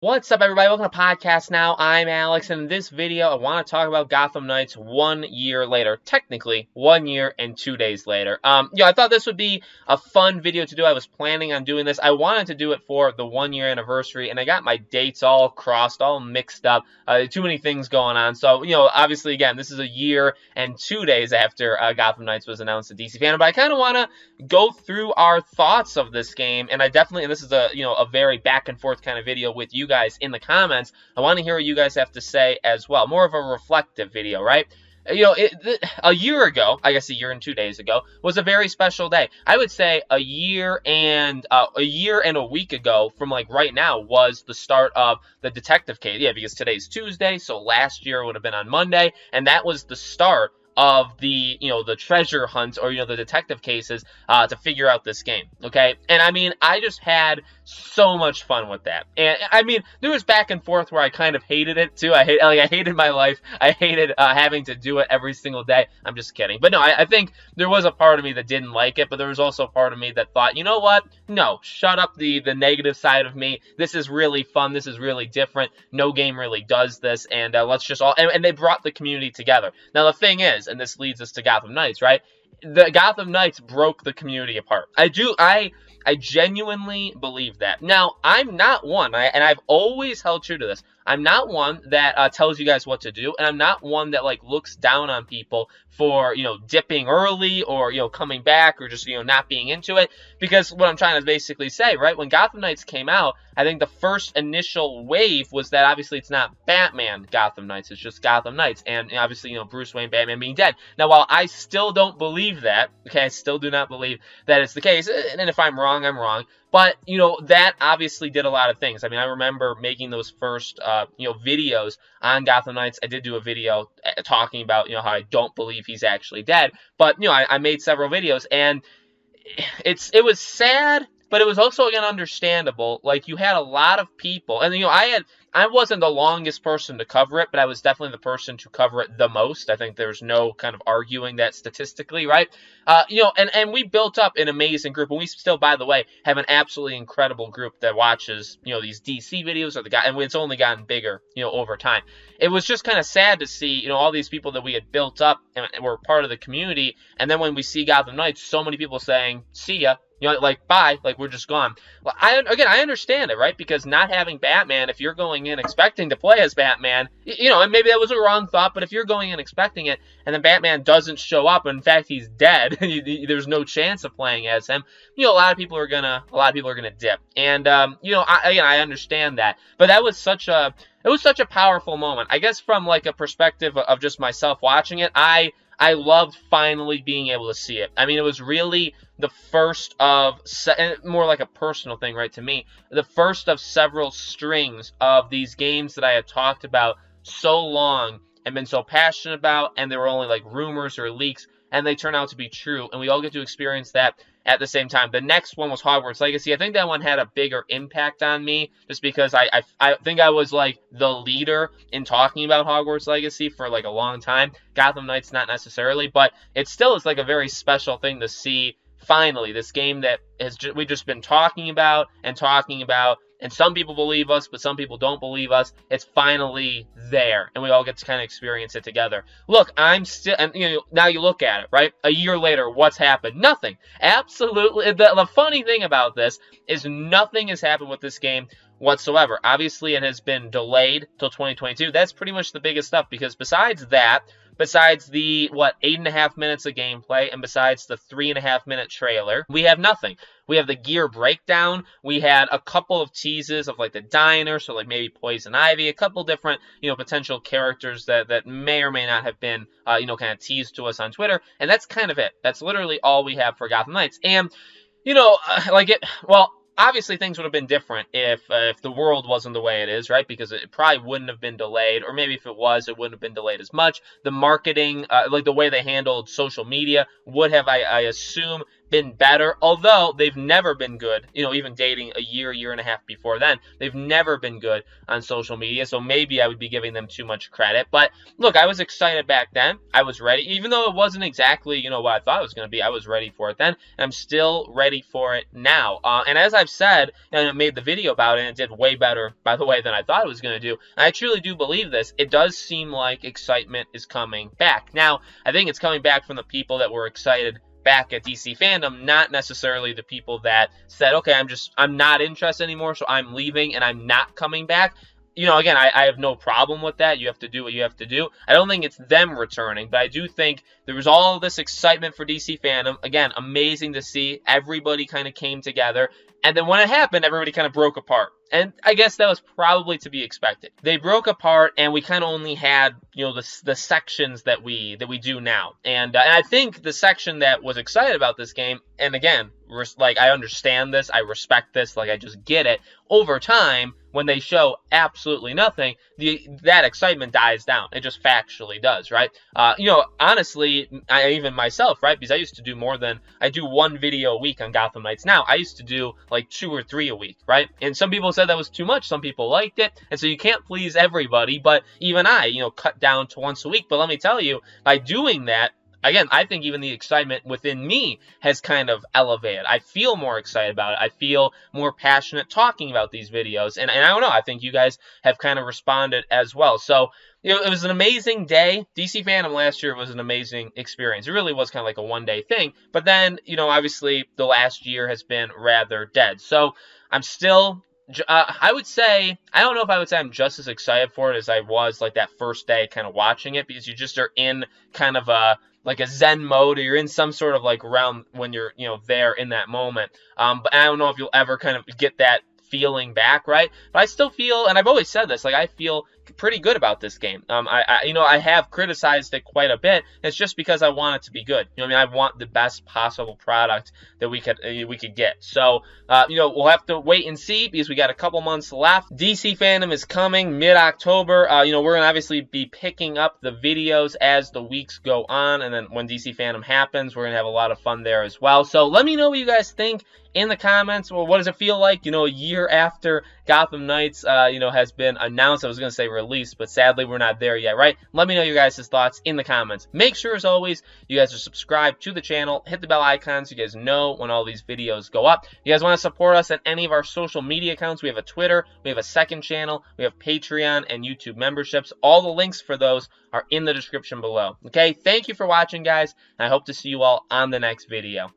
What's up, everybody? Welcome to Podcast Now. I'm Alex, and in this video, I want to talk about Gotham Knights 1 year later. Technically, 1 year and 2 days later. I thought this would be a fun video to do. I was planning on doing this. I wanted to do it for the 1 year anniversary, and I got my dates all crossed, all mixed up. Too many things going on. So, obviously, again, this is a year and 2 days after Gotham Knights was announced at DC Fandome, but I kind of want to go through our thoughts of this game, and and this is a very back and forth kind of video with you guys in the comments. I want to hear what you guys have to say as well. More of a reflective video, right? A year ago, I guess a year and 2 days ago, was a very special day. I would say a year and a week ago from like right now was the start of the detective case. Yeah, because today's Tuesday, so last year would have been on Monday, and that was the start of the treasure hunt or the detective cases to figure out this game. Okay, and I mean, I just had so much fun with that. And I mean, there was back and forth where I kind of hated it too. I hated my life. I hated having to do it every single day. I'm just kidding. But no, I think there was a part of me that didn't like it, but there was also a part of me that thought, you know what? No, shut up the negative side of me. This is really fun. This is really different. No game really does this, and let's just all and they brought the community together. Now the thing is, and this leads us to Gotham Knights, right? The Gotham Knights broke the community apart. I genuinely believe that. Now, I'm not one, and I've always held true to this. I'm not one that tells you guys what to do, and I'm not one that like looks down on people for dipping early or coming back or just not being into it. Because what I'm trying to basically say, right, when Gotham Knights came out, I think the first initial wave was that obviously it's not Batman Gotham Knights, it's just Gotham Knights, and obviously Bruce Wayne, Batman being dead. Now, while I still don't believe that, okay, I still do not believe that it's the case, and if I'm wrong, I'm wrong. But, that obviously did a lot of things. I mean, I remember making those first, videos on Gotham Knights. I did do a video talking about, how I don't believe he's actually dead. But, I made several videos, and it was sad, but it was also, again, understandable. Like, you had a lot of people, and, I wasn't the longest person to cover it, but I was definitely the person to cover it the most. I think there's no kind of arguing that statistically, right? And we built up an amazing group, and we still, by the way, have an absolutely incredible group that watches, these DC videos, and it's only gotten bigger, over time. It was just kind of sad to see, all these people that we had built up and were part of the community, and then when we see Gotham Knights, so many people saying, see ya. Like, bye, like, we're just gone. Well, I understand it, right? Because not having Batman, if you're going in expecting to play as Batman, and maybe that was a wrong thought, but if you're going in expecting it, and then Batman doesn't show up, and in fact, he's dead, there's no chance of playing as him, a lot of people are gonna dip. And, I understand that. But that was such a powerful moment. I guess from, like, a perspective of just myself watching it, I loved finally being able to see it. I mean, it was really the first of, more like a personal thing, right, to me, the first of several strings of these games that I had talked about so long and been so passionate about, and they were only like rumors or leaks, and they turn out to be true, and we all get to experience that at the same time. The next one was Hogwarts Legacy. I think that one had a bigger impact on me just because I think I was like the leader in talking about Hogwarts Legacy for like a long time. Gotham Knights not necessarily, but it still is like a very special thing to see finally this game that we've just been talking about, and some people believe us, but some people don't believe us. It's finally there, and we all get to kind of experience it together. Look, I'm still, and now you look at it, right? A year later, what's happened? Nothing. Absolutely. The funny thing about this is nothing has happened with this game whatsoever. Obviously, it has been delayed till 2022. That's pretty much the biggest stuff, because besides the 8.5 minutes of gameplay, and besides the 3.5 minute trailer, we have nothing. We have the gear breakdown. We had a couple of teases of like the diner, so like maybe Poison Ivy, a couple different potential characters that may or may not have been kind of teased to us on Twitter, and that's kind of it. That's literally all we have for Gotham Knights. And obviously, things would have been different if the world wasn't the way it is, right? Because it probably wouldn't have been delayed, or maybe if it was, it wouldn't have been delayed as much. The marketing, like the way they handled social media, would have, I assume, been better, although they've never been good, even dating a year and a half before then. They've never been good on social media, so maybe I would be giving them too much credit. But look, I was excited back then. I was ready, even though it wasn't exactly, what I thought it was going to be. I was ready for it then, and I'm still ready for it now. And as I've said, and I made the video about it, and it did way better, by the way, than I thought it was going to do. And I truly do believe this. It does seem like excitement is coming back. Now, I think it's coming back from the people that were excited back at DC Fandome, not necessarily the people that said, okay, I'm not interested anymore, so I'm leaving and I'm not coming back. Again, I have no problem with that. You have to do what you have to do. I don't think it's them returning, but I do think there was all this excitement for DC Fandome. Again, amazing to see. Everybody kind of came together. And then when it happened, everybody kind of broke apart. And I guess that was probably to be expected. They broke apart, and we kind of only had, the sections that we do now. And I think the section that was excited about this game, and again, I understand this, I respect this, I just get it. Over time, when they show absolutely nothing, that excitement dies down. It just factually does, right? Honestly, even myself, right? Because I used to do I do one video a week on Gotham Knights now. I used to do 2 or 3 a week, right? And some people said that was too much. Some people liked it. And so you can't please everybody. But even I, cut down to once a week. But let me tell you, by doing that, again, I think even the excitement within me has kind of elevated. I feel more excited about it. I feel more passionate talking about these videos. And I don't know, I think you guys have kind of responded as well. So, it was an amazing day. DC Fandome last year was an amazing experience. It really was kind of like a one-day thing. But then, obviously, the last year has been rather dead. So, I'm still... I would say, I don't know if I would say I'm just as excited for it as I was that first day kind of watching it, because you just are in kind of a Zen mode, or you're in some sort of realm when you're, there in that moment. But I don't know if you'll ever kind of get that feeling back, right? But I still feel, and I've always said this, I feel pretty good about this game. I have criticized it quite a bit. It's just because I want it to be good. I want the best possible product that we could get. So, we'll have to wait and see, because we got a couple months left. DC Fandome is coming mid-October. We're gonna obviously be picking up the videos as the weeks go on, and then when DC Fandome happens, we're gonna have a lot of fun there as well. So let me know what you guys think in the comments. Well, what does it feel like, a year after Gotham Knights, has been announced? I was going to say released, but sadly we're not there yet, right? Let me know your guys' thoughts in the comments. Make sure, as always, you guys are subscribed to the channel. Hit the bell icon so you guys know when all these videos go up. If you guys want to support us at any of our social media accounts, we have a Twitter, we have a second channel, we have Patreon and YouTube memberships. All the links for those are in the description below. Okay, thank you for watching, guys, and I hope to see you all on the next video.